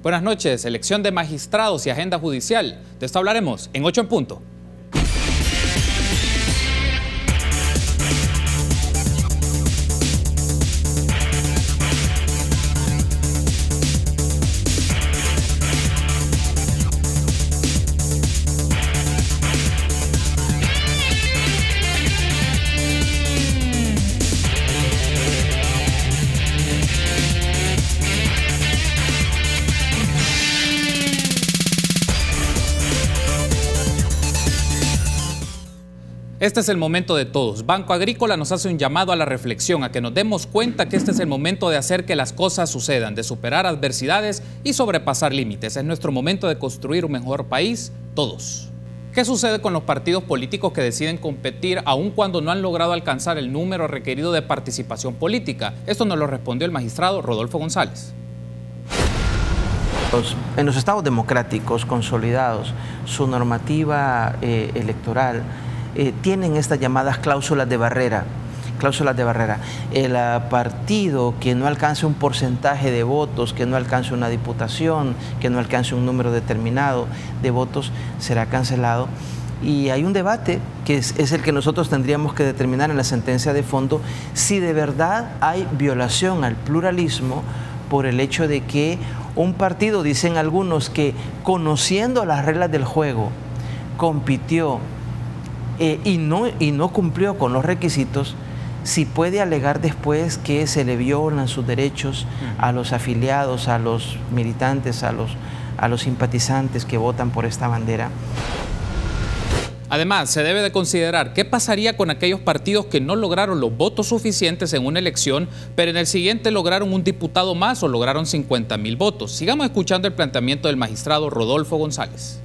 Buenas noches. Elección de magistrados y agenda judicial. De esto hablaremos en 8 en punto. Este es el momento de todos. Banco Agrícola nos hace un llamado a la reflexión, a que nos demos cuenta que este es el momento de hacer que las cosas sucedan, de superar adversidades y sobrepasar límites. Es nuestro momento de construir un mejor país, todos. ¿Qué sucede con los partidos políticos que deciden competir aun cuando no han logrado alcanzar el número requerido de participación política? Esto nos lo respondió el magistrado Rodolfo González. En los estados democráticos consolidados, su normativa electoral tienen estas llamadas cláusulas de barrera. El partido que no alcance un porcentaje de votos, que no alcance una diputación, que no alcance un número determinado de votos, será cancelado. Y hay un debate que es el que nosotros tendríamos que determinar en la sentencia de fondo, si de verdad hay violación al pluralismo por el hecho de que un partido, dicen algunos, que conociendo las reglas del juego, compitió y no cumplió con los requisitos, si puede alegar después que se le violan sus derechos a los afiliados, a los militantes, a los simpatizantes que votan por esta bandera. Además, se debe de considerar qué pasaría con aquellos partidos que no lograron los votos suficientes en una elección, pero en el siguiente lograron un diputado más o lograron 50.000 votos. Sigamos escuchando el planteamiento del magistrado Rodolfo González.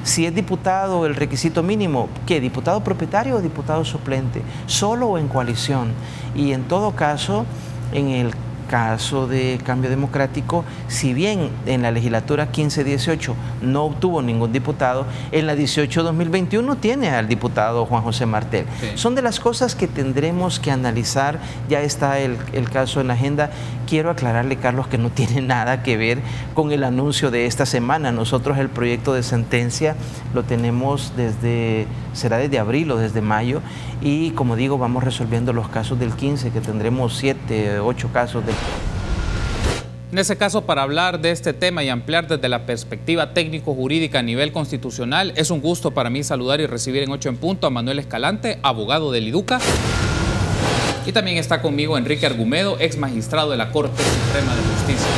Si es diputado, el requisito mínimo, ¿qué? ¿Diputado propietario o diputado suplente? ¿Solo o en coalición? Y en todo caso, en el caso de Cambio Democrático, si bien en la legislatura 15-18 no obtuvo ningún diputado, en la 18-2021 tiene al diputado Juan José Martel. Sí. Son de las cosas que tendremos que analizar. Ya está el caso en la agenda. Quiero aclararle, Carlos, que no tiene nada que ver con el anuncio de esta semana. Nosotros el proyecto de sentencia lo tenemos será desde abril o desde mayo, y como digo, vamos resolviendo los casos del 15, que tendremos 7, 8 casos del... En ese caso, para hablar de este tema y ampliar desde la perspectiva técnico-jurídica a nivel constitucional, es un gusto para mí saludar y recibir en 8 en punto a Manuel Escalante, abogado del IDUCA. Y también está conmigo Enrique Argumedo, ex magistrado de la Corte Suprema de Justicia.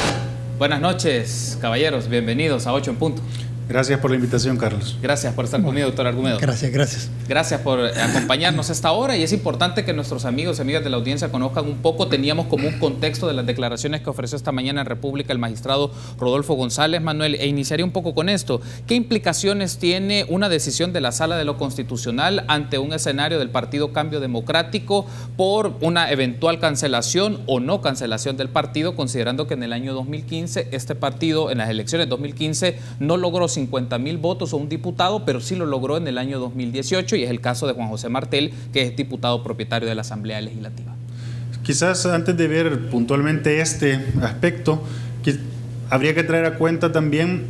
Buenas noches, caballeros, bienvenidos a 8 en punto. Gracias por la invitación, Carlos. Gracias por estar conmigo, doctor Argumedo. Gracias. Gracias por acompañarnos a esta hora, y es importante que nuestros amigos y amigas de la audiencia conozcan un poco. Teníamos como un contexto de las declaraciones que ofreció esta mañana en República el magistrado Rodolfo González, Manuel, e iniciaría un poco con esto. ¿Qué implicaciones tiene una decisión de la Sala de lo Constitucional ante un escenario del Partido Cambio Democrático por una eventual cancelación o no cancelación del partido, considerando que en el año 2015 este partido, en las elecciones 2015, no logró 50.000 votos o un diputado, pero sí lo logró en el año 2018, y es el caso de Juan José Martel, que es diputado propietario de la Asamblea Legislativa? Quizás antes de ver puntualmente este aspecto, habría que traer a cuenta también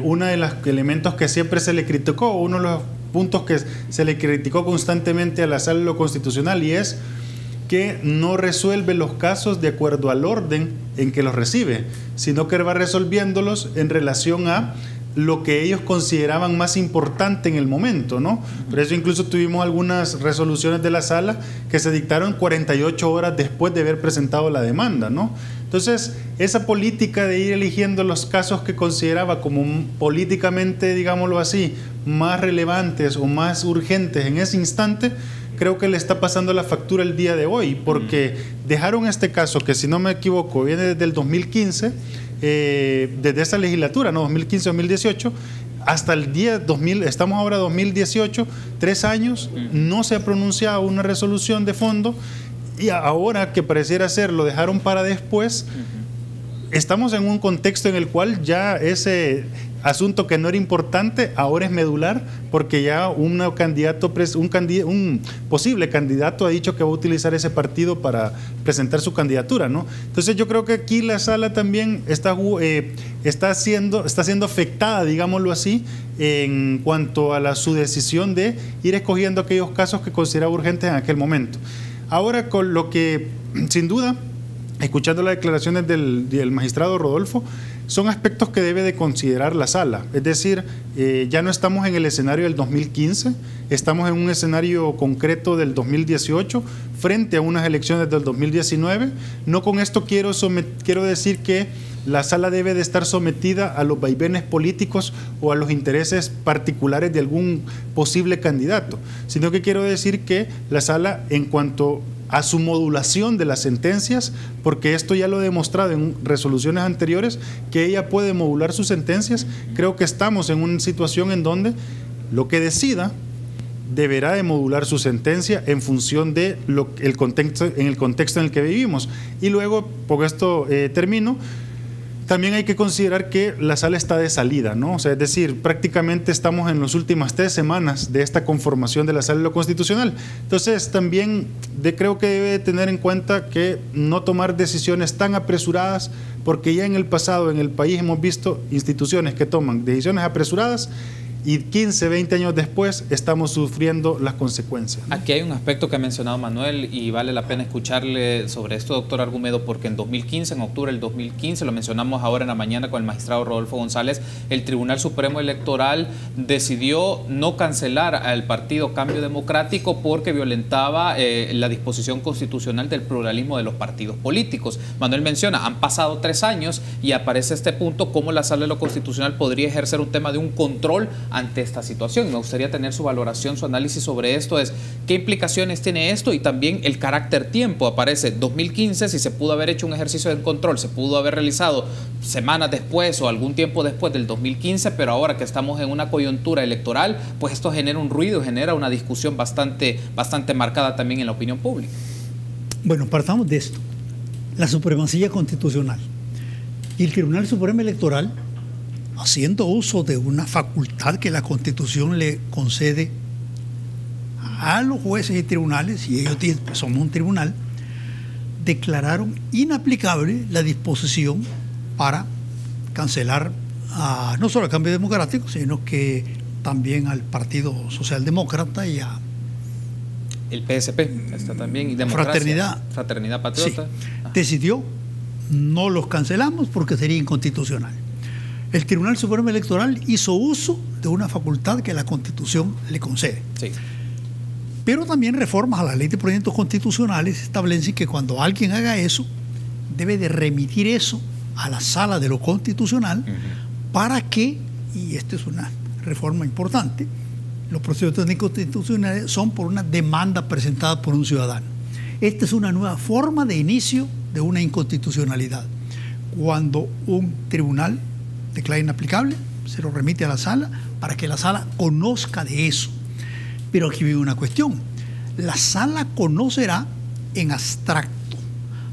uno de los elementos que siempre se le criticó, uno de los puntos que se le criticó constantemente a la Sala de lo Constitucional, y es que no resuelve los casos de acuerdo al orden en que los recibe, sino que va resolviéndolos en relación a lo que ellos consideraban más importante en el momento, ¿no? Por eso incluso tuvimos algunas resoluciones de la sala que se dictaron 48 horas después de haber presentado la demanda, ¿no? Entonces, esa política de ir eligiendo los casos que consideraba como políticamente, digámoslo así, más relevantes o más urgentes en ese instante, creo que le está pasando la factura el día de hoy, porque dejaron este caso que, si no me equivoco, viene desde el 2015, desde esa legislatura, ¿no? 2015-2018, hasta el día 2000, estamos ahora 2018, 3 años, no se ha pronunciado una resolución de fondo, y ahora que pareciera ser lo dejaron para después. Estamos en un contexto en el cual ya ese asunto que no era importante ahora es medular, porque ya un posible candidato ha dicho que va a utilizar ese partido para presentar su candidatura, ¿no? Entonces yo creo que aquí la sala también está siendo afectada, digámoslo así, en cuanto a su decisión de ir escogiendo aquellos casos que consideraba urgentes en aquel momento. Ahora, con lo que, sin duda, escuchando las declaraciones del magistrado Rodolfo, son aspectos que debe de considerar la sala. Es decir, ya no estamos en el escenario del 2015, estamos en un escenario concreto del 2018 frente a unas elecciones del 2019. No con esto quiero decir que la sala debe de estar sometida a los vaivenes políticos o a los intereses particulares de algún posible candidato, sino que quiero decir que la sala, en cuanto a su modulación de las sentencias, porque esto ya lo he demostrado en resoluciones anteriores, que ella puede modular sus sentencias, creo que estamos en una situación en donde lo que decida deberá de modular su sentencia en función de el contexto en el que vivimos. Y luego, por esto termino, también hay que considerar que la sala está de salida, ¿no? O sea, es decir, prácticamente estamos en las últimas 3 semanas de esta conformación de la sala de lo constitucional. Entonces, también creo que debe tener en cuenta que no tomar decisiones tan apresuradas, porque ya en el pasado en el país hemos visto instituciones que toman decisiones apresuradas y 15, 20 años después estamos sufriendo las consecuencias, ¿no? Aquí hay un aspecto que ha mencionado Manuel y vale la pena escucharle sobre esto, doctor Argumedo, porque en 2015, en octubre del 2015, lo mencionamos ahora en la mañana con el magistrado Rodolfo González, el Tribunal Supremo Electoral decidió no cancelar al partido Cambio Democrático porque violentaba la disposición constitucional del pluralismo de los partidos políticos. Manuel menciona, han pasado 3 años y aparece este punto, cómo la Sala de lo Constitucional podría ejercer un tema de un control ante esta situación. Me gustaría tener su valoración, su análisis sobre esto, es qué implicaciones tiene esto y también el carácter tiempo. Aparece 2015, si se pudo haber hecho un ejercicio de control, se pudo haber realizado semanas después o algún tiempo después del 2015, pero ahora que estamos en una coyuntura electoral, pues esto genera un ruido, genera una discusión bastante marcada también en la opinión pública. Bueno, partamos de esto. La supremacía constitucional y el Tribunal Supremo Electoral, haciendo uso de una facultad que la Constitución le concede a los jueces y tribunales, y ellos dicen que somos un tribunal, declararon inaplicable la disposición para cancelar no solo al Cambio Democrático, sino que también al Partido Socialdemócrata y a el PSP está también, y Democracia, Fraternidad Patriota. Sí, decidió no los cancelamos porque sería inconstitucional. El Tribunal Supremo Electoral hizo uso de una facultad que la Constitución le concede. Sí. Pero también reformas a la ley de proyectos constitucionales establecen que cuando alguien haga eso, debe de remitir eso a la Sala de lo Constitucional para que, y esta es una reforma importante, los procedimientos inconstitucionales son por una demanda presentada por un ciudadano. Esta es una nueva forma de inicio de una inconstitucionalidad. Cuando un tribunal declara inaplicable, se lo remite a la sala para que la sala conozca de eso. Pero aquí viene una cuestión. La sala conocerá en abstracto,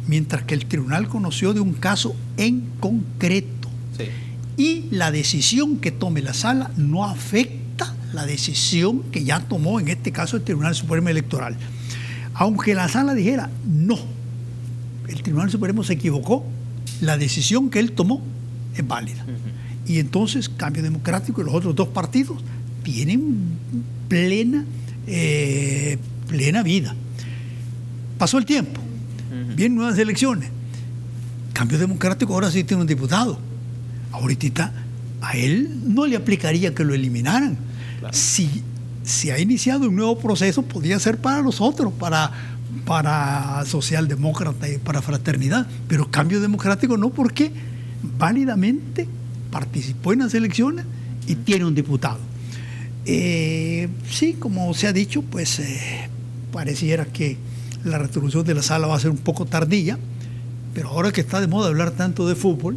mientras que el tribunal conoció de un caso en concreto. Sí. Y la decisión que tome la sala no afecta la decisión que ya tomó, en este caso, el Tribunal Supremo Electoral. Aunque la sala dijera no, el Tribunal Supremo se equivocó, la decisión que él tomó es válida. Y entonces Cambio Democrático y los otros 2 partidos tienen plena vida. Pasó el tiempo, vienen nuevas elecciones. Cambio Democrático ahora sí tiene un diputado. Ahorita a él no le aplicaría que lo eliminaran. Claro. Si ha iniciado un nuevo proceso, podría ser para los otros, para Socialdemócrata y para Fraternidad, pero Cambio Democrático no, porque válidamente participó en las elecciones y tiene un diputado. Sí, como se ha dicho, pues pareciera que la resolución de la sala va a ser un poco tardía, pero ahora que está de moda hablar tanto de fútbol,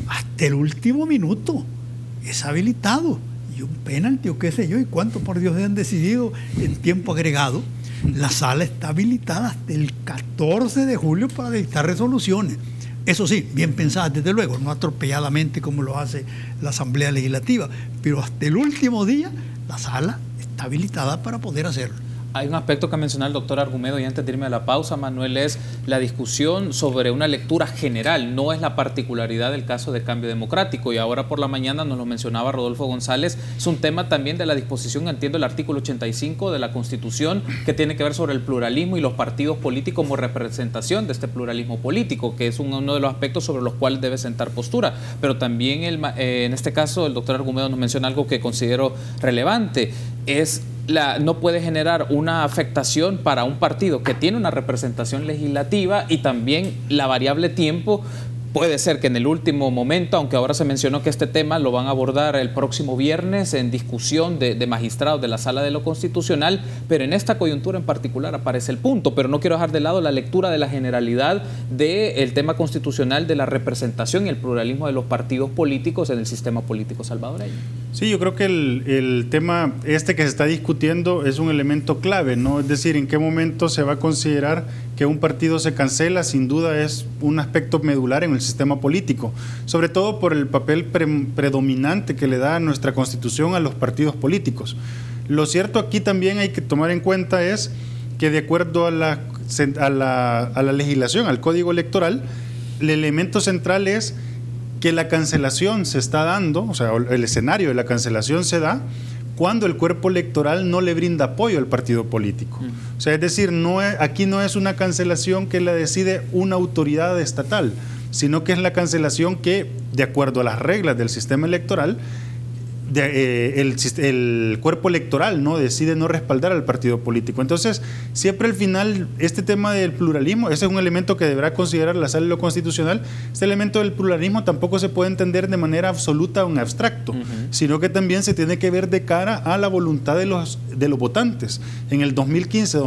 hasta el último minuto es habilitado, y un penalti o qué sé yo, y cuánto por Dios han decidido en tiempo agregado. La sala está habilitada hasta el 14 de julio para dictar resoluciones. Eso sí, bien pensadas desde luego, no atropelladamente como lo hace la Asamblea Legislativa, pero hasta el último día la sala está habilitada para poder hacerlo. Hay un aspecto que menciona el doctor Argumedo, y antes de irme a la pausa, Manuel, es la discusión sobre una lectura general, no es la particularidad del caso de Cambio Democrático, y ahora por la mañana nos lo mencionaba Rodolfo González, es un tema también de la disposición, entiendo el artículo 85 de la Constitución, que tiene que ver sobre el pluralismo y los partidos políticos como representación de este pluralismo político, que es uno de los aspectos sobre los cuales debe sentar postura, pero también en este caso el doctor Argumedo nos menciona algo que considero relevante, es no puede generar una afectación para un partido que tiene una representación legislativa, y también la variable tiempo. Puede ser que en el último momento, aunque ahora se mencionó que este tema lo van a abordar el próximo viernes en discusión de magistrados de la Sala de lo Constitucional, pero en esta coyuntura en particular aparece el punto. Pero no quiero dejar de lado la lectura de la generalidad del tema constitucional de la representación y el pluralismo de los partidos políticos en el sistema político salvadoreño. Sí, yo creo que el tema que se está discutiendo es un elemento clave, ¿no? Es decir, en qué momento se va a considerar que un partido se cancela. Sin duda es un aspecto medular en el sistema político, sobre todo por el papel predominante que le da nuestra Constitución a los partidos políticos. Lo cierto aquí también hay que tomar en cuenta es que de acuerdo a la legislación, al Código Electoral, el elemento central es que la cancelación se está dando, o sea, el escenario de la cancelación se da cuando el cuerpo electoral no le brinda apoyo al partido político. O sea, es decir, aquí no es una cancelación que la decide una autoridad estatal, sino que es la cancelación que, de acuerdo a las reglas del sistema electoral, el cuerpo electoral no decide no respaldar al partido político. Entonces, siempre al final, este tema del pluralismo, ese es un elemento que deberá considerar la Sala de lo Constitucional. Este elemento del pluralismo tampoco se puede entender de manera absoluta o en abstracto, sino que también se tiene que ver de cara a la voluntad de los votantes. En el 2015,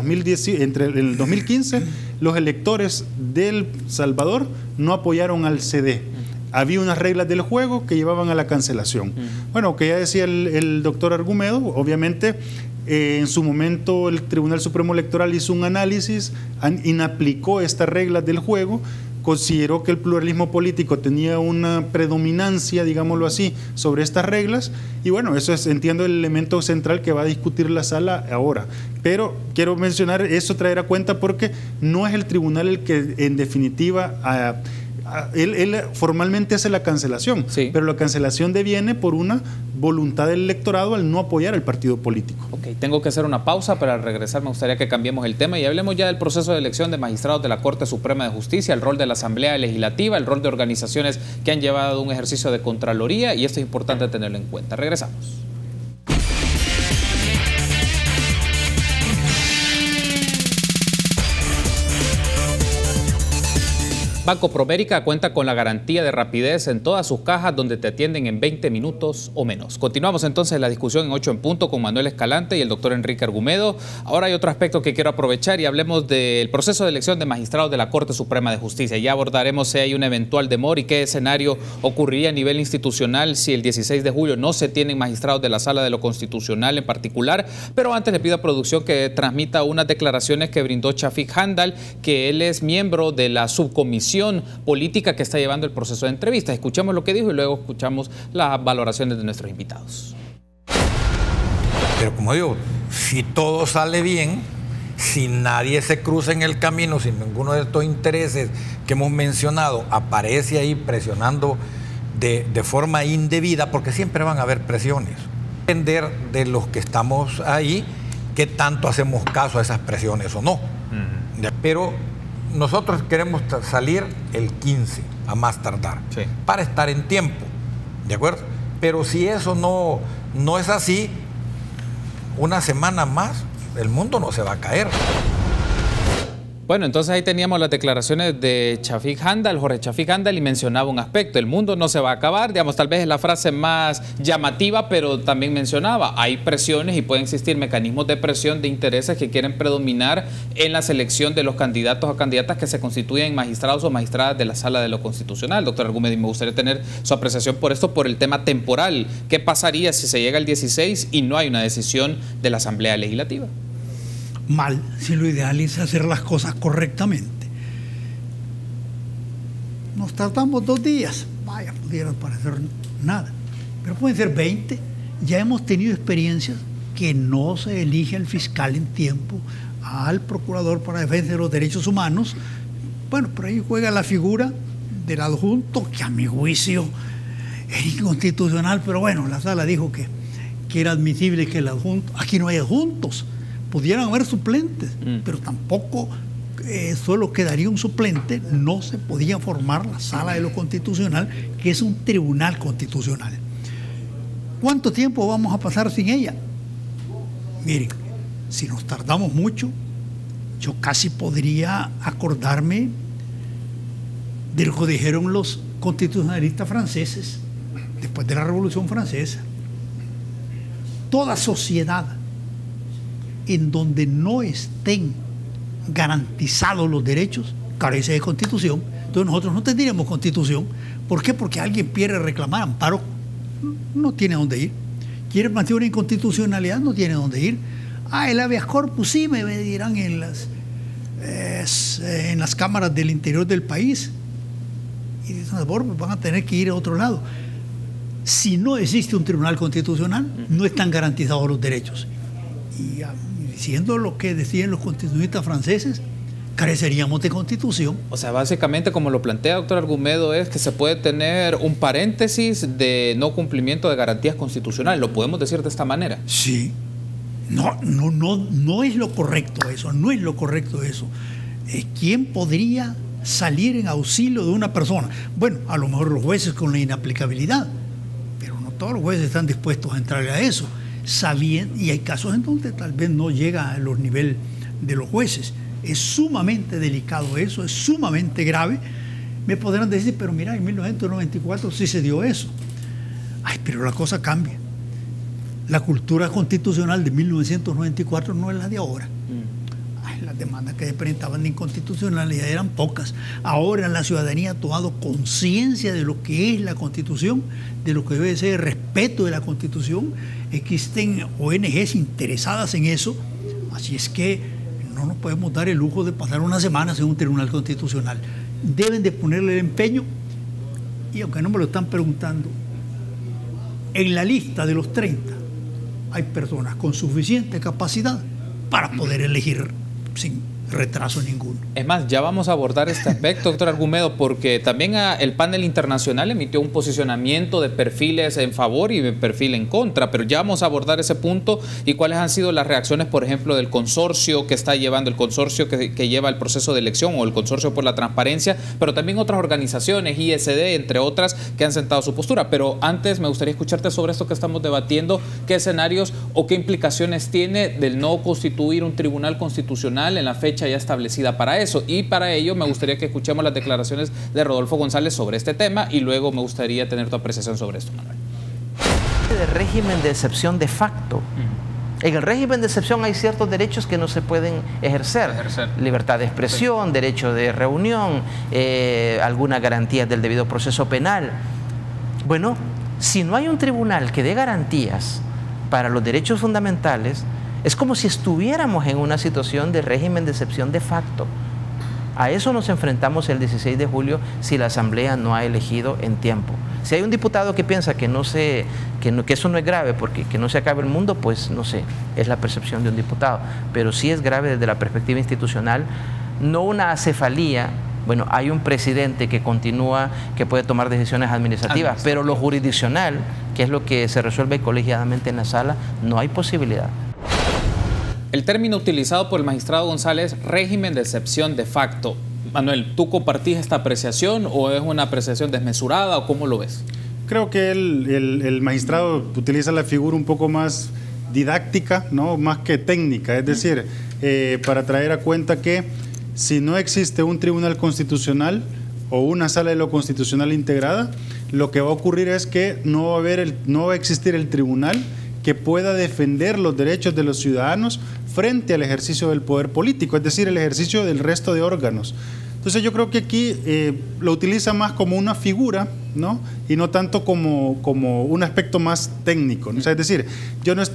entre el 2015, los electores del Salvador no apoyaron al CD. Había unas reglas del juego que llevaban a la cancelación. Bueno, que ya decía el doctor Argumedo, obviamente en su momento el Tribunal Supremo Electoral hizo un análisis, inaplicó estas reglas del juego, consideró que el pluralismo político tenía una predominancia, digámoslo así, sobre estas reglas, y bueno, eso es, entiendo, el elemento central que va a discutir la sala ahora. Pero quiero mencionar eso, traer a cuenta, porque no es el tribunal el que en definitiva él formalmente hace la cancelación, sí, pero la cancelación deviene por una voluntad del electorado al no apoyar al partido político. Ok, tengo que hacer una pausa. Para regresar me gustaría que cambiemos el tema y hablemos ya del proceso de elección de magistrados de la Corte Suprema de Justicia, el rol de la Asamblea Legislativa, el rol de organizaciones que han llevado un ejercicio de Contraloría, y esto es importante tenerlo en cuenta. Regresamos. Banco Promérica cuenta con la garantía de rapidez en todas sus cajas, donde te atienden en 20 minutos o menos. Continuamos entonces la discusión en 8 en punto con Manuel Escalante y el doctor Enrique Argumedo. Ahora hay otro aspecto que quiero aprovechar y hablemos del proceso de elección de magistrados de la Corte Suprema de Justicia. Ya abordaremos si hay un eventual demora y qué escenario ocurriría a nivel institucional si el 16 de julio no se tienen magistrados de la Sala de lo Constitucional en particular. Pero antes le pido a producción que transmita unas declaraciones que brindó Chafik Handal, que él es miembro de la subcomisión política que está llevando el proceso de entrevistas. Escuchemos lo que dijo y luego escuchamos las valoraciones de nuestros invitados. Pero como digo, si todo sale bien, si nadie se cruza en el camino, si ninguno de estos intereses que hemos mencionado aparece ahí presionando de forma indebida, porque siempre van a haber presiones. Depender de los que estamos ahí, qué tanto hacemos caso a esas presiones o no. Pero nosotros queremos salir el 15, a más tardar, sí, para estar en tiempo, ¿de acuerdo? Pero si eso no es así, una semana más, el mundo no se va a caer. Bueno, entonces ahí teníamos las declaraciones de Chafik Handal, Jorge Chafik Handal, y mencionaba un aspecto: el mundo no se va a acabar, digamos, tal vez es la frase más llamativa, pero también mencionaba, hay presiones y pueden existir mecanismos de presión de intereses que quieren predominar en la selección de los candidatos o candidatas que se constituyen magistrados o magistradas de la Sala de lo Constitucional. Doctor Argumedo, me gustaría tener su apreciación por esto, por el tema temporal. ¿Qué pasaría si se llega al 16 y no hay una decisión de la Asamblea Legislativa? Mal, si lo ideal es hacer las cosas correctamente. nos tardamos 2 días. Vaya, pudiera parecer nada. Pero pueden ser 20. Ya hemos tenido experiencias que no se elige al fiscal en tiempo, al procurador para defensa de los derechos humanos. Bueno, por ahí juega la figura del adjunto, que a mi juicio es inconstitucional, pero bueno, la sala dijo que era admisible que el adjunto, aquí no hay adjuntos, pudieran haber suplentes, pero tampoco solo quedaría un suplente, no se podía formar la sala de lo constitucional, que es un tribunal constitucional. ¿Cuánto tiempo vamos a pasar sin ella? Miren, si nos tardamos mucho, yo casi podría acordarme de lo que dijeron los constitucionalistas franceses después de la Revolución Francesa. Toda sociedad en donde no estén garantizados los derechos carece de constitución. Entonces nosotros no tendríamos constitución. ¿Por qué? Porque alguien quiere reclamar amparo, no tiene dónde ir. Quiere plantear una inconstitucionalidad, no tiene dónde ir. El habeas corpus sí me dirán en las cámaras del interior del país. Y dicen, van a tener que ir a otro lado. Si no existe un tribunal constitucional, no están garantizados los derechos. Y diciendo lo que decían los constitucionalistas franceses, careceríamos de constitución. O sea, básicamente, como lo plantea doctor Argumedo, es que se puede tener un paréntesis de no cumplimiento de garantías constitucionales. ¿Lo podemos decir de esta manera? Sí. No es lo correcto eso, no es lo correcto eso. ¿Quién podría salir en auxilio de una persona? Bueno, a lo mejor los jueces con la inaplicabilidad, pero no todos los jueces están dispuestos a entrar a eso. Y hay casos en donde tal vez no llega a los niveles de los jueces. Es sumamente delicado eso, es sumamente grave. Me podrán decir, pero mira, en 1994 sí se dio eso. Pero la cosa cambia. La cultura constitucional de 1994 no es la de ahora. Las demandas que se presentaban de inconstitucionalidad eran pocas. Ahora la ciudadanía ha tomado conciencia de lo que es la Constitución, de lo que debe ser el respeto de la Constitución. Existen ONGs interesadas en eso. Así es que no nos podemos dar el lujo de pasar unas semanas en un tribunal constitucional. Deben de ponerle el empeño, y aunque no me lo están preguntando, en la lista de los 30 hay personas con suficiente capacidad para poder elegir sin retraso ninguno. Es más, ya vamos a abordar este aspecto, doctor Argumedo, porque también el panel internacional emitió un posicionamiento de perfiles en favor y de perfil en contra, pero ya vamos a abordar ese punto y cuáles han sido las reacciones, por ejemplo, del consorcio que está llevando, el consorcio que lleva el proceso de elección o el consorcio por la transparencia, pero también otras organizaciones, ISD, entre otras, que han sentado su postura. Pero antes me gustaría escucharte sobre esto que estamos debatiendo, qué escenarios o qué implicaciones tiene del no constituir un tribunal constitucional en la fecha ya establecida para eso. Y para ello me gustaría que escuchemos las declaraciones de Rodolfo González sobre este tema y luego me gustaría tener tu apreciación sobre esto, Manuel. De régimen de excepción de facto. En el régimen de excepción hay ciertos derechos que no se pueden ejercer. Libertad de expresión, derecho de reunión, algunas garantías del debido proceso penal. Bueno, si no hay un tribunal que dé garantías para los derechos fundamentales, es como si estuviéramos en una situación de régimen de excepción de facto. A eso nos enfrentamos el 16 de julio si la Asamblea no ha elegido en tiempo. Si hay un diputado que piensa que eso no es grave porque que no se acabe el mundo, pues no sé, es la percepción de un diputado. Pero sí es grave desde la perspectiva institucional, no una acefalía. Bueno, hay un presidente que continúa, que puede tomar decisiones administrativas, pero lo jurisdiccional, que es lo que se resuelve colegiadamente en la sala, no hay posibilidad. El término utilizado por el magistrado González, régimen de excepción de facto. Manuel, ¿tú compartís esta apreciación o es una apreciación desmesurada o cómo lo ves? Creo que el magistrado utiliza la figura un poco más didáctica, ¿no? Más que técnica, es decir, para traer a cuenta que si no existe un tribunal constitucional o una sala de lo constitucional integrada, lo que va a ocurrir es que no va a existir el tribunal que pueda defender los derechos de los ciudadanos frente al ejercicio del poder político, es decir, el ejercicio del resto de órganos. Entonces yo creo que aquí lo utiliza más como una figura, ¿no? Y no tanto como un aspecto más técnico, ¿no? O sea, es decir,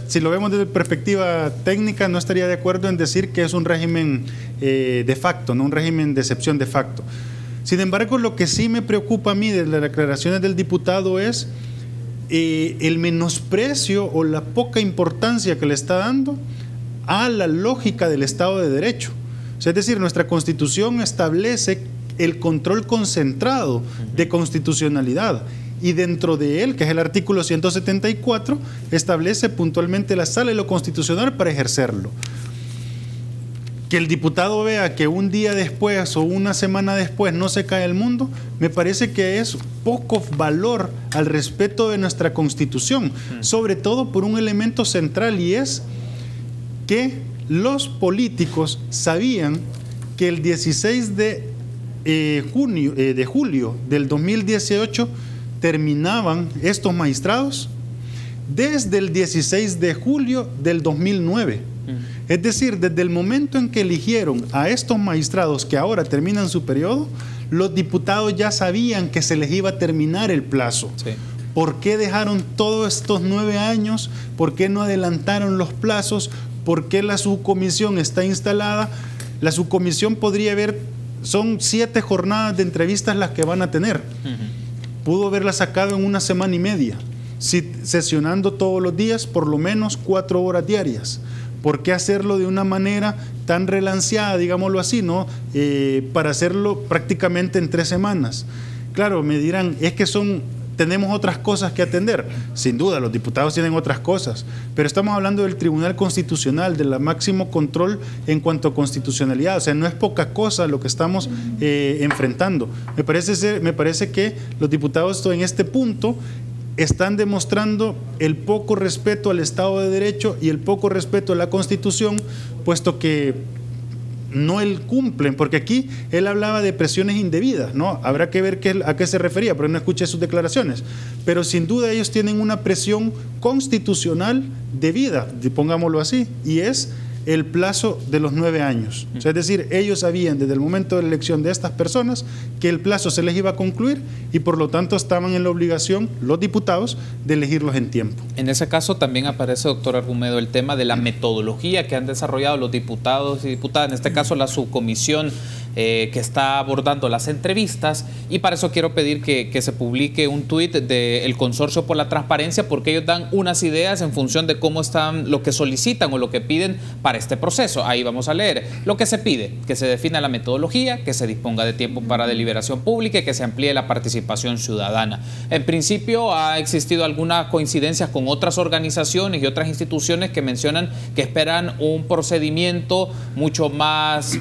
si lo vemos desde perspectiva técnica, no estaría de acuerdo en decir que es un régimen de facto, no un régimen de excepción de facto. Sin embargo, lo que sí me preocupa a mí de las declaraciones del diputado es el menosprecio o la poca importancia que le está dando a la lógica del Estado de Derecho. O sea, es decir, nuestra Constitución establece el control concentrado de constitucionalidad y dentro de él, que es el artículo 174, establece puntualmente la sala de lo constitucional para ejercerlo. Que el diputado vea que un día después o una semana después no se cae el mundo, me parece que es poco valor al respeto de nuestra Constitución, sobre todo por un elemento central, y es que los políticos sabían que el 16 de julio del 2018 terminaban estos magistrados desde el 16 de julio del 2009. Es decir, desde el momento en que eligieron a estos magistrados que ahora terminan su periodo, los diputados ya sabían que se les iba a terminar el plazo. Sí. ¿Por qué dejaron todos estos 9 años? ¿Por qué no adelantaron los plazos? ¿Por qué la subcomisión está instalada? La subcomisión podría haber, son 7 jornadas de entrevistas las que van a tener. Pudo haberla sacado en 1 semana y media, sesionando todos los días por lo menos 4 horas diarias. ¿Por qué hacerlo de una manera tan relanceada, digámoslo así, ¿no? Para hacerlo prácticamente en 3 semanas? Claro, me dirán, es que tenemos otras cosas que atender. Sin duda, los diputados tienen otras cosas, pero estamos hablando del Tribunal Constitucional, del máximo control en cuanto a constitucionalidad. O sea, no es poca cosa lo que estamos enfrentando. Me parece que los diputados en este punto están demostrando el poco respeto al Estado de Derecho y el poco respeto a la Constitución, puesto que no cumplen, porque aquí él hablaba de presiones indebidas, ¿no? Habrá que ver a qué se refería, pero no escuché sus declaraciones. Pero sin duda ellos tienen una presión constitucional debida, pongámoslo así, y es el plazo de los 9 años. O sea, es decir, ellos sabían desde el momento de la elección de estas personas que el plazo se les iba a concluir y por lo tanto estaban en la obligación, los diputados, de elegirlos en tiempo. En ese caso también aparece, doctor Argumedo, el tema de la metodología que han desarrollado los diputados y diputadas, en este caso la subcomisión que está abordando las entrevistas, y para eso quiero pedir que se publique un tuit del Consorcio por la Transparencia, porque ellos dan unas ideas en función de cómo están, lo que solicitan o lo que piden para este proceso. Ahí vamos a leer lo que se pide: que se defina la metodología, que se disponga de tiempo para deliberación pública y que se amplíe la participación ciudadana. En principio ha existido algunas coincidencias con otras organizaciones y otras instituciones que mencionan que esperan un procedimiento mucho más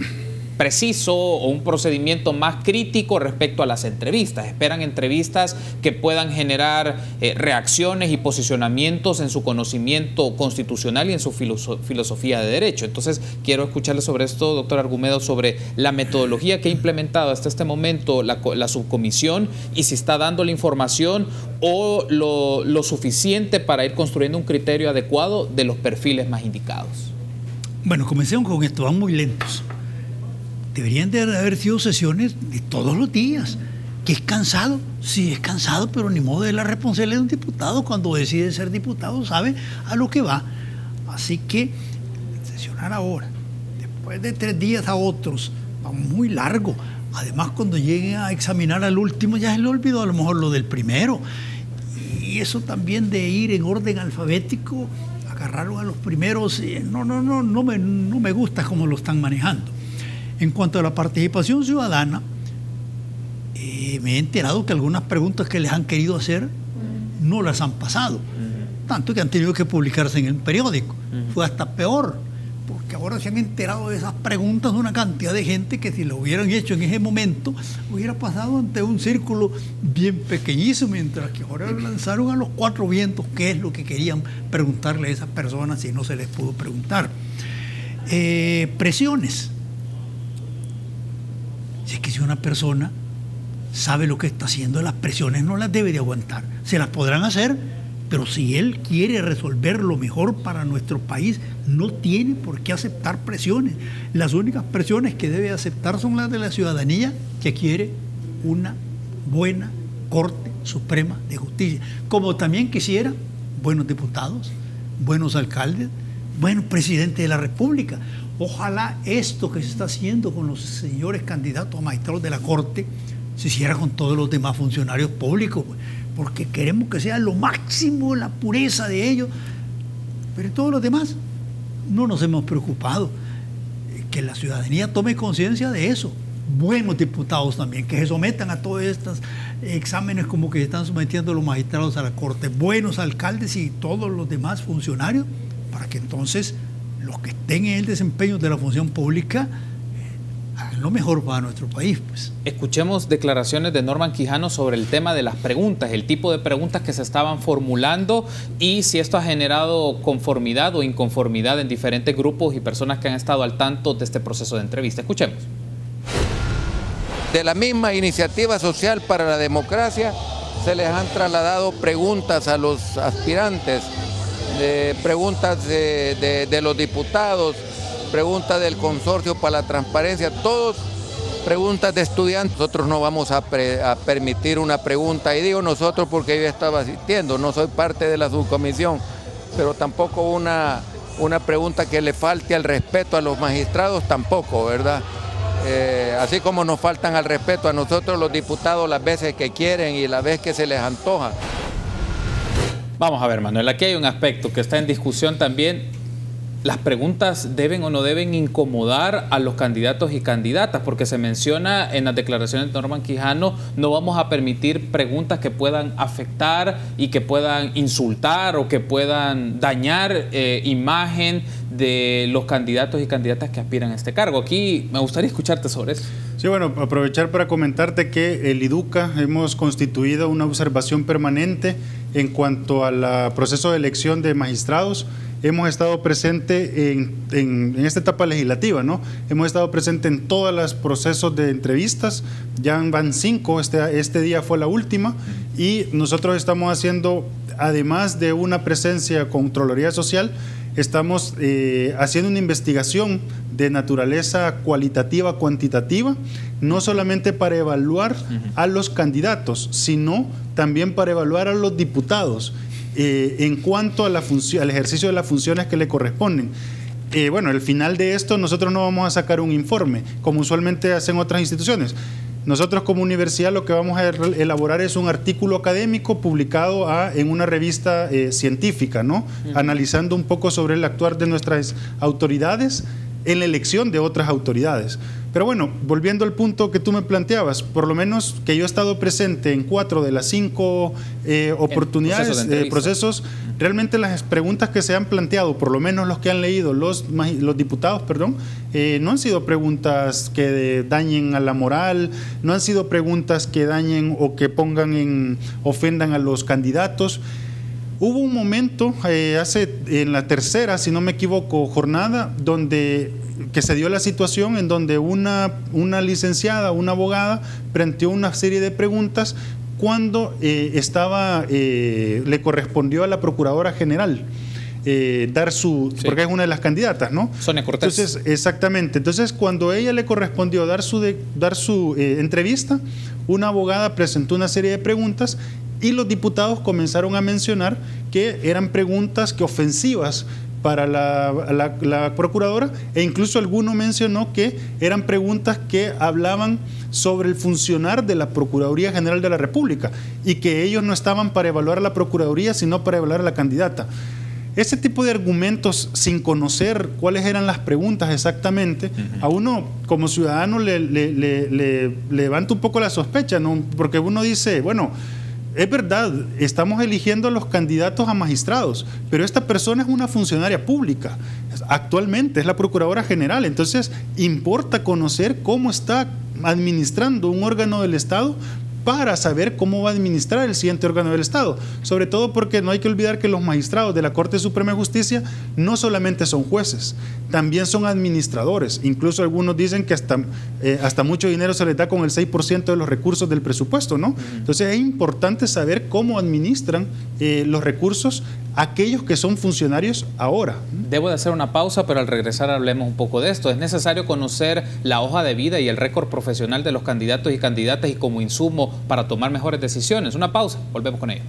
preciso o un procedimiento más crítico respecto a las entrevistas. Esperan entrevistas que puedan generar reacciones y posicionamientos en su conocimiento constitucional y en su filosofía de derecho. Entonces, quiero escucharle sobre esto, doctor Argumedo, sobre la metodología que ha implementado hasta este momento la subcomisión y si está dando la información o lo suficiente para ir construyendo un criterio adecuado de los perfiles más indicados. Bueno, comencemos con esto, van muy lentos. Deberían de haber sido sesiones de todos los días. ¿Que es cansado? Sí, es cansado, pero ni modo, de la responsabilidad de un diputado. Cuando decide ser diputado sabe a lo que va. Así que sesionar ahora, después de 3 días a otros, va muy largo. Además, cuando lleguen a examinar al último, ya se le olvidó a lo mejor lo del primero. Y eso también de ir en orden alfabético, agarraron a los primeros, no me gusta cómo lo están manejando. En cuanto a la participación ciudadana, me he enterado que algunas preguntas que les han querido hacer no las han pasado. Tanto que han tenido que publicarse en el periódico. Fue hasta peor, porque ahora se han enterado de esas preguntas de una cantidad de gente que si lo hubieran hecho en ese momento, hubiera pasado ante un círculo bien pequeñísimo, mientras que ahora lanzaron a los 4 vientos qué es lo que querían preguntarle a esas personas y no se les pudo preguntar. Presiones. Si es que si una persona sabe lo que está haciendo, las presiones no las debe de aguantar. Se las podrán hacer, pero si él quiere resolver lo mejor para nuestro país, no tiene por qué aceptar presiones. Las únicas presiones que debe aceptar son las de la ciudadanía, que quiere una buena Corte Suprema de Justicia. Como también quisiera buenos diputados, buenos alcaldes, buenos presidentes de la República. Ojalá esto que se está haciendo con los señores candidatos a magistrados de la Corte se hiciera con todos los demás funcionarios públicos, porque queremos que sea lo máximo la pureza de ellos, pero todos los demás no nos hemos preocupado. Que la ciudadanía tome conciencia de eso. Buenos diputados también, que se sometan a todos estos exámenes como que se están sometiendo los magistrados a la Corte, buenos alcaldes y todos los demás funcionarios, para que entonces los que estén en el desempeño de la función pública hagan lo mejor para nuestro país, pues. Escuchemos declaraciones de Norman Quijano sobre el tema de las preguntas, el tipo de preguntas que se estaban formulando y si esto ha generado conformidad o inconformidad en diferentes grupos y personas que han estado al tanto de este proceso de entrevista. Escuchemos. De la misma Iniciativa Social para la Democracia se les han trasladado preguntas a los aspirantes, preguntas de los diputados, preguntas del Consorcio para la Transparencia, todos preguntas de estudiantes. Nosotros no vamos a permitir una pregunta, y digo nosotros porque yo estaba asistiendo, no soy parte de la subcomisión, pero tampoco una pregunta que le falte al respeto a los magistrados, tampoco, ¿verdad? Así como nos faltan al respeto a nosotros los diputados las veces que quieren y las veces que se les antoja. Vamos a ver, Manuel, aquí hay un aspecto que está en discusión también. ¿Las preguntas deben o no deben incomodar a los candidatos y candidatas? Porque se menciona en las declaraciones de Norman Quijano, no vamos a permitir preguntas que puedan afectar y que puedan insultar o que puedan dañar imagen de los candidatos y candidatas que aspiran a este cargo. Aquí me gustaría escucharte sobre eso. Sí, bueno, aprovechar para comentarte que el IDUCA hemos constituido una observación permanente en cuanto al proceso de elección de magistrados. Hemos estado presente en esta etapa legislativa, ¿no? Hemos estado presente en todos los procesos de entrevistas, ya van 5, este día fue la última, y nosotros estamos haciendo, además de una presencia con Contraloría Social, estamos haciendo una investigación de naturaleza cualitativa, cuantitativa, no solamente para evaluar a los candidatos, sino también para evaluar a los diputados. En cuanto a al ejercicio de las funciones que le corresponden. Bueno, al final de esto nosotros no vamos a sacar un informe, como usualmente hacen otras instituciones. Nosotros como universidad lo que vamos a elaborar es un artículo académico publicado en una revista científica, ¿no? Analizando un poco sobre el actuar de nuestras autoridades en la elección de otras autoridades. Pero bueno, volviendo al punto que tú me planteabas, por lo menos que yo he estado presente en 4 de las 5 oportunidades, procesos, realmente las preguntas que se han planteado, por lo menos los que han leído los diputados, no han sido preguntas que dañen a la moral, no han sido preguntas que dañen o que ofendan a los candidatos. Hubo un momento, en la tercera, si no me equivoco, jornada, que se dio la situación en donde una licenciada, una abogada, planteó una serie de preguntas cuando le correspondió a la Procuradora General dar porque es una de las candidatas, ¿no? Sonia Cortés. Entonces, exactamente. Entonces, cuando a ella le correspondió dar su entrevista, una abogada presentó una serie de preguntas y los diputados comenzaron a mencionar que eran preguntas ofensivas para la procuradora, e incluso alguno mencionó que eran preguntas que hablaban sobre el funcionar de la Procuraduría General de la República y que ellos no estaban para evaluar a la Procuraduría, ssino para evaluar a la candidata. Ese tipo de argumentos, sin conocer cuáles eran las preguntas exactamente, a uno como ciudadano le levanta un poco la sospecha, ¿no? Porque uno dice, bueno, es verdad, estamos eligiendo a los candidatos a magistrados, pero esta persona es una funcionaria pública, actualmente es la Procuradora General, entonces importa conocer cómo está administrando un órgano del Estado para saber cómo va a administrar el siguiente órgano del Estado, sobre todo porque no hay que olvidar que los magistrados de la Corte Suprema de Justicia no solamente son jueces, también son administradores, incluso algunos dicen que hasta mucho dinero se les da con el 6% de los recursos del presupuesto, ¿no? Entonces es importante saber cómo administran los recursos aquellos que son funcionarios ahora. Debo de hacer una pausa, pero al regresar hablemos un poco de esto. Es necesario conocer la hoja de vida y el récord profesional de los candidatos y candidatas y como insumo para tomar mejores decisiones. Una pausa, volvemos con ello.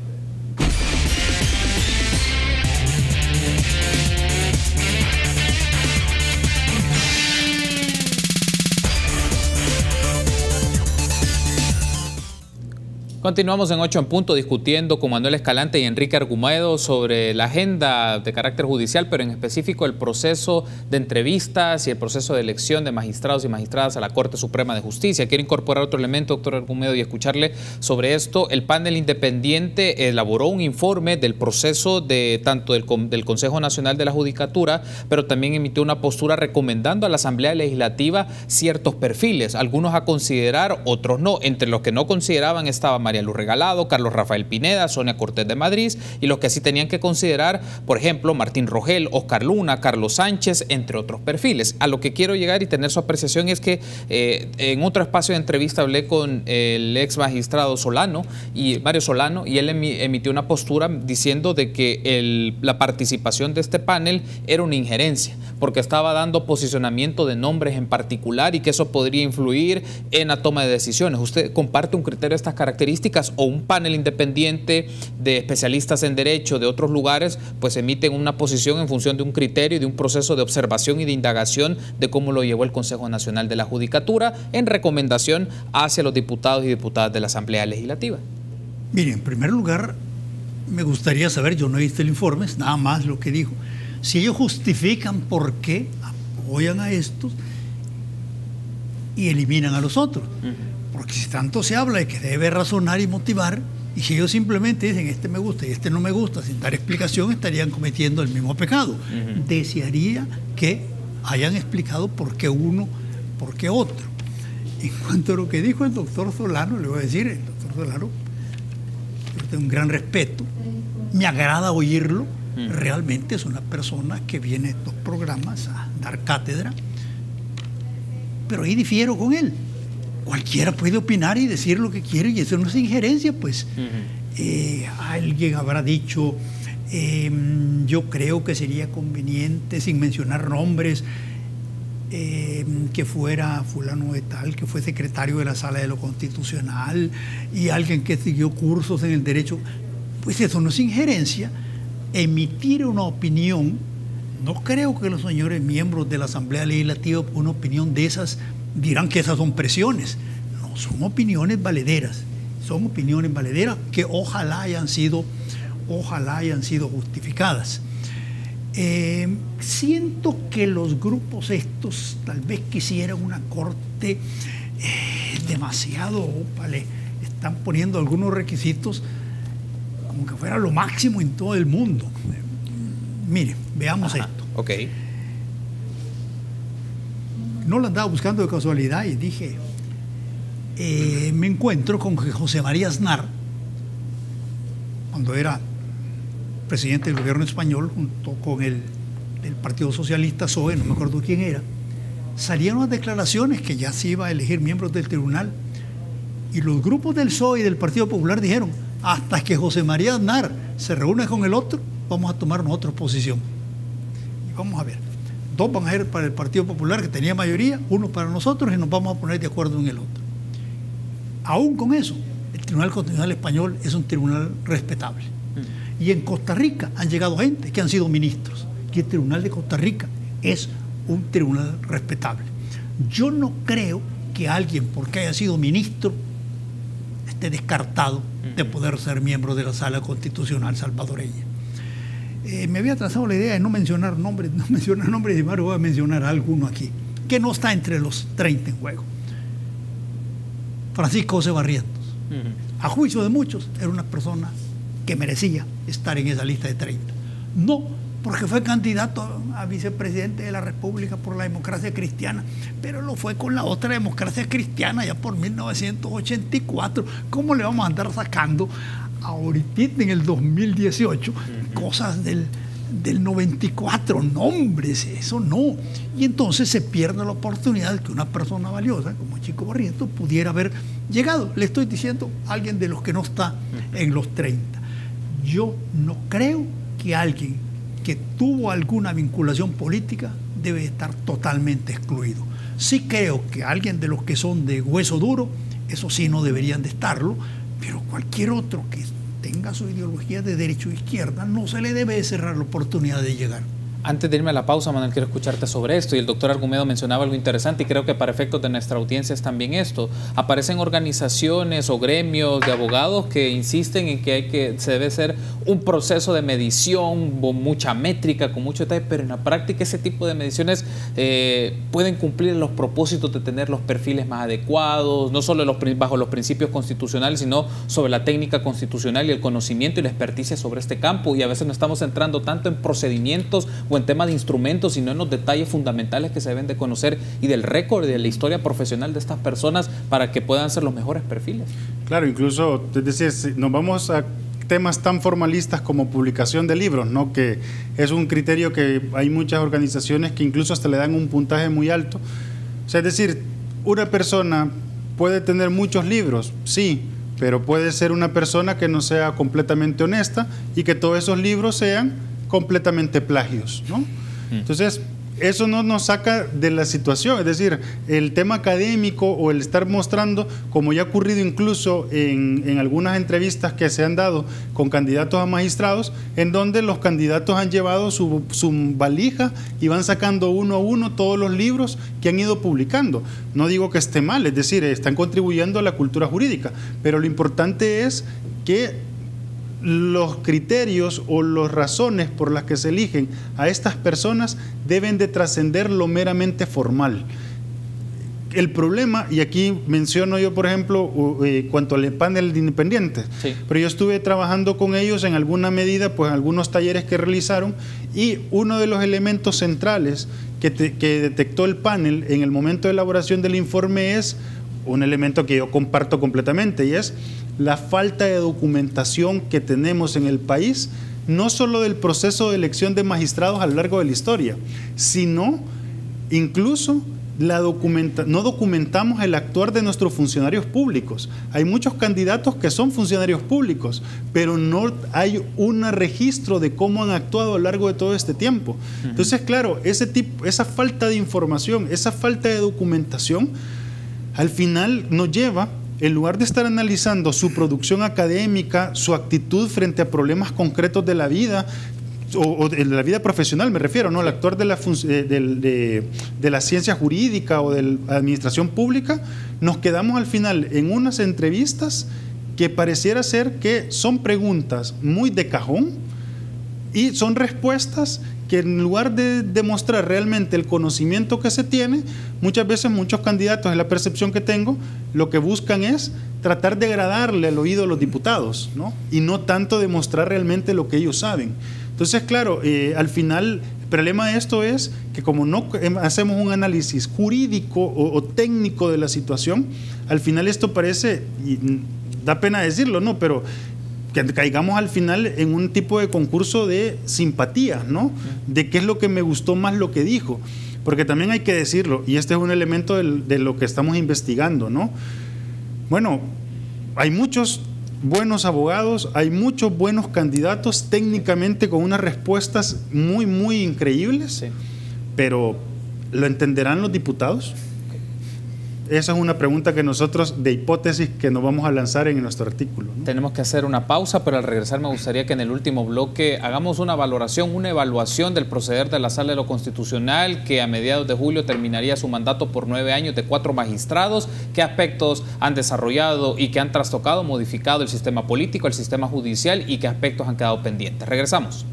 Continuamos en 8 en punto discutiendo con Manuel Escalante y Enrique Argumedo sobre la agenda de carácter judicial, pero en específico el proceso de entrevistas y el proceso de elección de magistrados y magistradas a la Corte Suprema de Justicia. Quiero incorporar otro elemento, doctor Argumedo, y escucharle sobre esto. El panel independiente elaboró un informe del proceso de tanto del Consejo Nacional de la Judicatura, pero también emitió una postura recomendando a la Asamblea Legislativa ciertos perfiles, algunos a considerar, otros no. Entre los que no consideraban estaba María Luz Regalado, Carlos Rafael Pineda, Sonia Cortés de Madrid, y los que sí tenían que considerar, por ejemplo, Martín Rogel, Oscar Luna, Carlos Sánchez, entre otros perfiles. A lo que quiero llegar y tener su apreciación es que en otro espacio de entrevista hablé con el ex magistrado Mario Solano, y él emitió una postura diciendo de que la participación de este panel era una injerencia, porque estaba dando posicionamiento de nombres en particular y que eso podría influir en la toma de decisiones. ¿Usted comparte un criterio de estas características, o un panel independiente de especialistas en derecho de otros lugares pues emiten una posición en función de un criterio y de un proceso de observación y de indagación de cómo lo llevó el Consejo Nacional de la Judicatura en recomendación hacia los diputados y diputadas de la Asamblea Legislativa? Mire, en primer lugar, me gustaría saber, yo no he visto el informe, es nada más lo que dijo, si ellos justifican por qué apoyan a estos y eliminan a los otros. Porque si tanto se habla de que debe razonar y motivar, y si ellos simplemente dicen este me gusta y este no me gusta sin dar explicación, estarían cometiendo el mismo pecado. Desearía que hayan explicado por qué uno, por qué otro. En cuanto a lo que dijo el doctor Solano, le voy a decir, el doctor Solano, yo tengo un gran respeto, me agrada oírlo, realmente es una persona que viene a estos programas a dar cátedra, pero ahí difiero con él. Cualquiera puede opinar y decir lo que quiere, y eso no es injerencia, pues. Alguien habrá dicho, yo creo que sería conveniente, sin mencionar nombres, que fuera fulano de tal, que fue secretario de la Sala de lo Constitucional, y alguien que siguió cursos en el derecho. Pues eso no es injerencia. Emitir una opinión, no creo que los señores miembros de la Asamblea Legislativa, una opinión de esas, dirán que esas son presiones. No, son opiniones valederas. Son opiniones valederas que ojalá hayan sido justificadas. Siento que los grupos estos tal vez quisieran una corte demasiado, le están poniendo algunos requisitos como que fuera lo máximo en todo el mundo. Mire, veamos esto. Okay. No lo andaba buscando de casualidad y dije, me encuentro con que José María Aznar, cuando era presidente del gobierno español, junto con el del Partido Socialista PSOE, no me acuerdo quién era, salieron las declaraciones que ya se iba a elegir miembros del tribunal, y los grupos del PSOE y del Partido Popular dijeron, hasta que José María Aznar se reúne con el otro, vamos a tomar otra posición. Y vamos a ver. Dos van a ir para el Partido Popular, que tenía mayoría, uno para nosotros, y nos vamos a poner de acuerdo en el otro. Aún con eso, el Tribunal Constitucional Español es un tribunal respetable. Y en Costa Rica han llegado gente que han sido ministros, y el Tribunal de Costa Rica es un tribunal respetable. Yo no creo que alguien, porque haya sido ministro, esté descartado de poder ser miembro de la Sala Constitucional salvadoreña. Me había trazado la idea de no mencionar nombres, y sin embargo voy a mencionar a alguno aquí, que no está entre los 30 en juego. Francisco José Barrientos. A juicio de muchos, era una persona que merecía estar en esa lista de 30. No porque fue candidato a vicepresidente de la República por la Democracia Cristiana, pero lo fue con la otra Democracia Cristiana ya por 1984. ¿Cómo le vamos a andar sacando ahorita en el 2018 cosas del 94? Nombres, eso no. Y entonces se pierde la oportunidad de que una persona valiosa como Chico Barrientos pudiera haber llegado. Le estoy diciendo a alguien de los que no está en los 30. Yo no creo que alguien que tuvo alguna vinculación política debe estar totalmente excluido. Sí creo que alguien de los que son de hueso duro, eso sí no deberían de estarlo, pero cualquier otro que tenga su ideología de derecho o izquierda, no se le debe cerrar la oportunidad de llegar. Antes de irme a la pausa, Manuel, quiero escucharte sobre esto. Y el doctor Argumedo mencionaba algo interesante y creo que para efectos de nuestra audiencia es también esto. Aparecen organizaciones o gremios de abogados que insisten en que se debe hacer un proceso de medición, con mucha métrica, con mucho detalle, pero en la práctica ese tipo de mediciones pueden cumplir los propósitos de tener los perfiles más adecuados, no solo bajo los principios constitucionales, sino sobre la técnica constitucional y el conocimiento y la experticia sobre este campo. Y a veces no estamos entrando tanto en procedimientos o en temas de instrumentos, sino en los detalles fundamentales que se deben de conocer y del récord y de la historia profesional de estas personas para que puedan ser los mejores perfiles. Claro, incluso, es decir, si nos vamos a temas tan formalistas como publicación de libros, ¿no? Que es un criterio que hay muchas organizaciones que incluso hasta le dan un puntaje muy alto. O sea, es decir, una persona puede tener muchos libros, sí, pero puede ser una persona que no sea completamente honesta y que todos esos libros sean completamente plagios, ¿no? Entonces, eso no nos saca de la situación, es decir, el tema académico o el estar mostrando, como ya ha ocurrido incluso en algunas entrevistas que se han dado con candidatos a magistrados, en donde los candidatos han llevado su valija y van sacando uno a uno todos los libros que han ido publicando. No digo que esté mal, es decir, están contribuyendo a la cultura jurídica, pero lo importante es que los criterios o las razones por las que se eligen a estas personas deben de trascender lo meramente formal. El problema, y aquí menciono yo, por ejemplo, cuanto al panel de independientes, sí, pero yo estuve trabajando con ellos en alguna medida, pues en algunos talleres que realizaron, y uno de los elementos centrales que detectó el panel en el momento de elaboración del informe es un elemento que yo comparto completamente, y es la falta de documentación que tenemos en el país, no solo del proceso de elección de magistrados a lo largo de la historia, sino incluso no documentamos el actuar de nuestros funcionarios públicos. Hay muchos candidatos que son funcionarios públicos, pero no hay un registro de cómo han actuado a lo largo de todo este tiempo. Entonces, claro, esa falta de información, esa falta de documentación, al final nos lleva, en lugar de estar analizando su producción académica, su actitud frente a problemas concretos de la vida, o de la vida profesional me refiero, ¿no? El actuar de la ciencia jurídica o de la administración pública, nos quedamos al final en unas entrevistas que pareciera ser que son preguntas muy de cajón y son respuestas que en lugar de demostrar realmente el conocimiento que se tiene, muchas veces muchos candidatos, en la percepción que tengo, lo que buscan es tratar de agradarle al oído a los diputados, ¿no? Y no tanto demostrar realmente lo que ellos saben. Entonces, claro, al final el problema de esto es que como no hacemos un análisis jurídico o técnico de la situación, al final esto parece, y da pena decirlo, ¿no? Pero que caigamos al final en un tipo de concurso de simpatía, ¿no? De qué es lo que me gustó más lo que dijo. Porque también hay que decirlo, y este es un elemento de lo que estamos investigando, ¿no? Bueno, hay muchos buenos abogados, hay muchos buenos candidatos técnicamente con unas respuestas muy, muy increíbles, sí, pero ¿lo entenderán los diputados? Esa es una pregunta que nosotros, de hipótesis, que nos vamos a lanzar en nuestro artículo, ¿no? Tenemos que hacer una pausa, pero al regresar me gustaría que en el último bloque hagamos una valoración, una evaluación del proceder de la Sala de lo Constitucional, que a mediados de julio terminaría su mandato por 9 años de 4 magistrados. ¿Qué aspectos han desarrollado y que han trastocado, modificado el sistema político, el sistema judicial, y qué aspectos han quedado pendientes? Regresamos.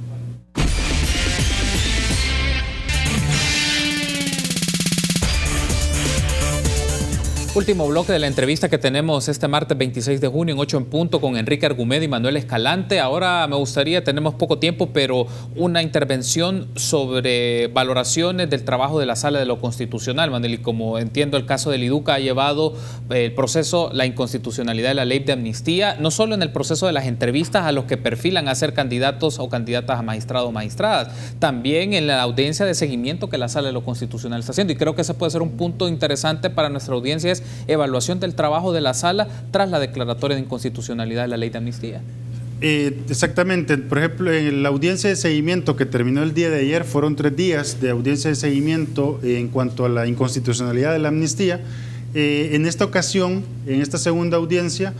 Último bloque de la entrevista que tenemos este martes 26 de junio en 8 en punto con Enrique Argumedo y Manuel Escalante. Ahora me gustaría, tenemos poco tiempo, pero una intervención sobre valoraciones del trabajo de la Sala de lo Constitucional, Manuel. Y como entiendo, el caso del IDUCA ha llevado el proceso, la inconstitucionalidad de la ley de amnistía, no solo en el proceso de las entrevistas a los que perfilan a ser candidatos o candidatas a magistrados o magistradas, también en la audiencia de seguimiento que la Sala de lo Constitucional está haciendo. Y creo que ese puede ser un punto interesante para nuestra audiencia, es evaluación del trabajo de la Sala tras la declaratoria de inconstitucionalidad de la ley de amnistía. Exactamente. Por ejemplo, en la audiencia de seguimiento que terminó el día de ayer, fueron 3 días de audiencia de seguimiento en cuanto a la inconstitucionalidad de la amnistía. En esta ocasión, en esta segunda audiencia,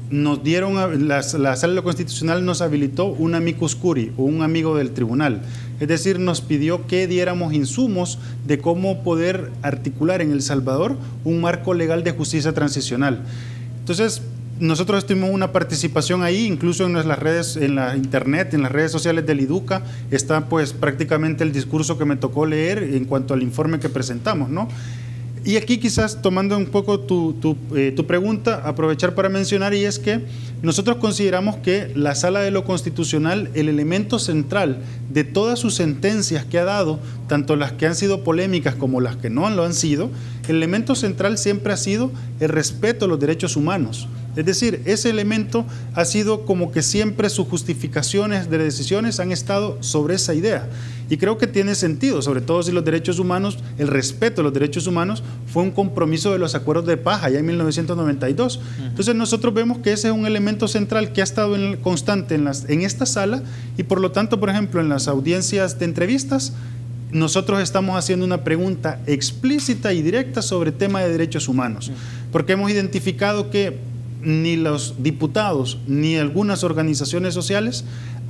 nos dieron, la Sala de lo Constitucional nos habilitó un amicus curiae, o un amigo del tribunal. Es decir, nos pidió que diéramos insumos de cómo poder articular en El Salvador un marco legal de justicia transicional. Entonces, nosotros tuvimos una participación ahí, incluso en las redes, en la internet, en las redes sociales del IDUCA, está pues prácticamente el discurso que me tocó leer en cuanto al informe que presentamos, ¿no? Y aquí quizás tomando un poco tu pregunta, aprovechar para mencionar, y es que nosotros consideramos que la Sala de lo Constitucional, el elemento central de todas sus sentencias que ha dado, tanto las que han sido polémicas como las que no lo han sido, el elemento central siempre ha sido el respeto a los derechos humanos. Es decir, ese elemento ha sido como que siempre sus justificaciones de decisiones han estado sobre esa idea. Y creo que tiene sentido, sobre todo si los derechos humanos, el respeto a los derechos humanos fue un compromiso de los acuerdos de paz allá en 1992. Entonces nosotros vemos que ese es un elemento central que ha estado constante en esta sala, y por lo tanto, por ejemplo, en las audiencias de entrevistas, nosotros estamos haciendo una pregunta explícita y directa sobre el tema de derechos humanos, porque hemos identificado que ni los diputados ni algunas organizaciones sociales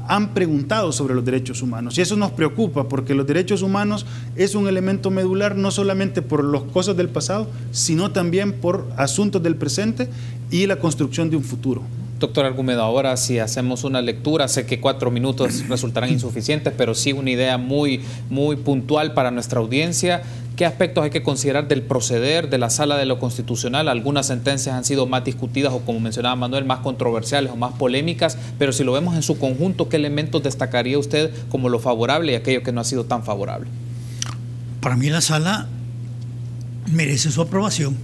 han preguntado sobre los derechos humanos, y eso nos preocupa porque los derechos humanos es un elemento medular no solamente por las cosas del pasado, sino también por asuntos del presente y la construcción de un futuro. Doctor Argumedo, ahora si hacemos una lectura, sé que 4 minutos resultarán insuficientes, pero sí una idea muy puntual para nuestra audiencia. ¿Qué aspectos hay que considerar del proceder de la Sala de lo Constitucional? Algunas sentencias han sido más discutidas o, como mencionaba Manuel, más controversiales o más polémicas, pero si lo vemos en su conjunto, ¿qué elementos destacaría usted como lo favorable y aquello que no ha sido tan favorable? Para mí la Sala merece su aprobación,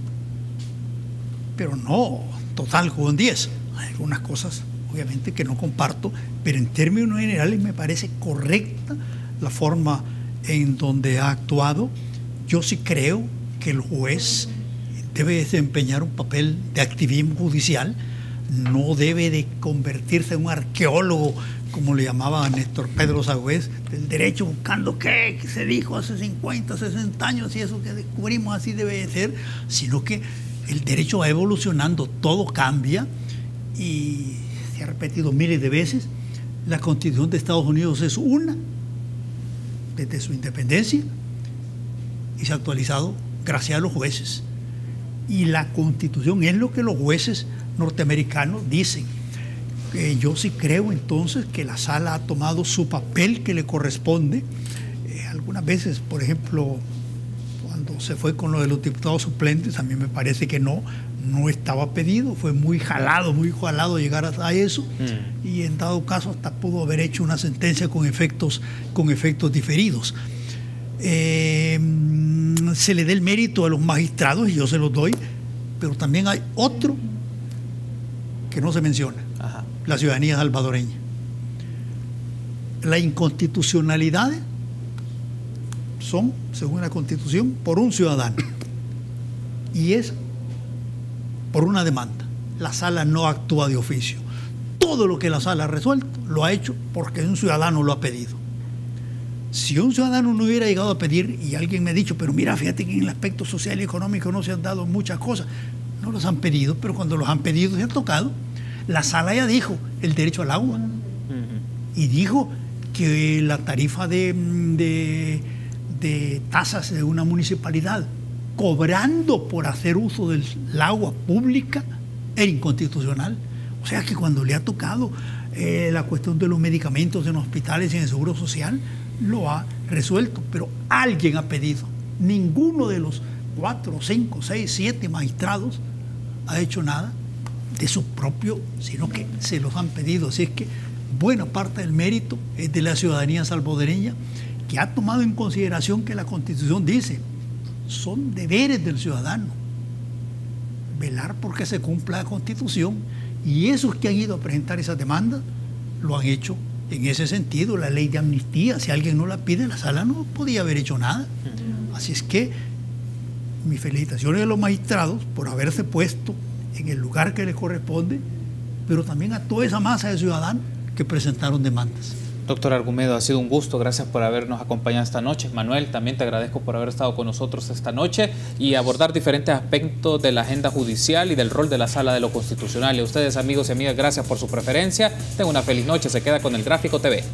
pero no total con 10. Hay algunas cosas, obviamente, que no comparto, pero en términos generales me parece correcta la forma en donde ha actuado. Yo sí creo que el juez debe desempeñar un papel de activismo judicial, no debe de convertirse en un arqueólogo, como le llamaba Néstor Pedro Sagüez, del derecho buscando qué se dijo hace 50, 60 años y eso que descubrimos así debe de ser, sino que el derecho va evolucionando, todo cambia, y se ha repetido miles de veces, la Constitución de Estados Unidos es una desde su independencia y se ha actualizado gracias a los jueces. Y la Constitución es lo que los jueces norteamericanos dicen. Yo sí creo entonces que la Sala ha tomado su papel que le corresponde. Algunas veces, por ejemplo, cuando se fue con lo de los diputados suplentes, a mí me parece que no estaba pedido, fue muy jalado llegar a eso, y en dado caso hasta pudo haber hecho una sentencia con efectos diferidos. Se le dé el mérito a los magistrados, y yo se los doy, pero también hay otro que no se menciona, la ciudadanía salvadoreña. La inconstitucionalidad son, según la Constitución, por un ciudadano, y es por una demanda. La Sala no actúa de oficio. Todo lo que la Sala ha resuelto lo ha hecho porque un ciudadano lo ha pedido. Si un ciudadano no hubiera llegado a pedir, y alguien me ha dicho, pero mira, fíjate que en el aspecto social y económico no se han dado muchas cosas, no los han pedido, pero cuando los han pedido se han tocado. La Sala ya dijo el derecho al agua, y dijo que la tarifa de tasas de una municipalidad cobrando por hacer uso del agua pública era inconstitucional. O sea que cuando le ha tocado la cuestión de los medicamentos en hospitales y en el seguro social, lo ha resuelto, pero alguien ha pedido. Ninguno de los 4, 5, 6, 7 magistrados ha hecho nada de su propio, sino que se los han pedido. Así es que buena parte del mérito es de la ciudadanía salvadoreña, que ha tomado en consideración que la Constitución dice, son deberes del ciudadano velar porque se cumpla la Constitución, y esos que han ido a presentar esas demandas lo han hecho en ese sentido. La ley de amnistía, si alguien no la pide, la Sala no podía haber hecho nada. Así es que mis felicitaciones a los magistrados por haberse puesto en el lugar que les corresponde, pero también a toda esa masa de ciudadanos que presentaron demandas. Doctor Argumedo, ha sido un gusto, gracias por habernos acompañado esta noche. Manuel, también te agradezco por haber estado con nosotros esta noche y abordar diferentes aspectos de la agenda judicial y del rol de la Sala de lo Constitucional. Y a ustedes, amigos y amigas, gracias por su preferencia. Tengan una feliz noche, se queda con El Gráfico TV.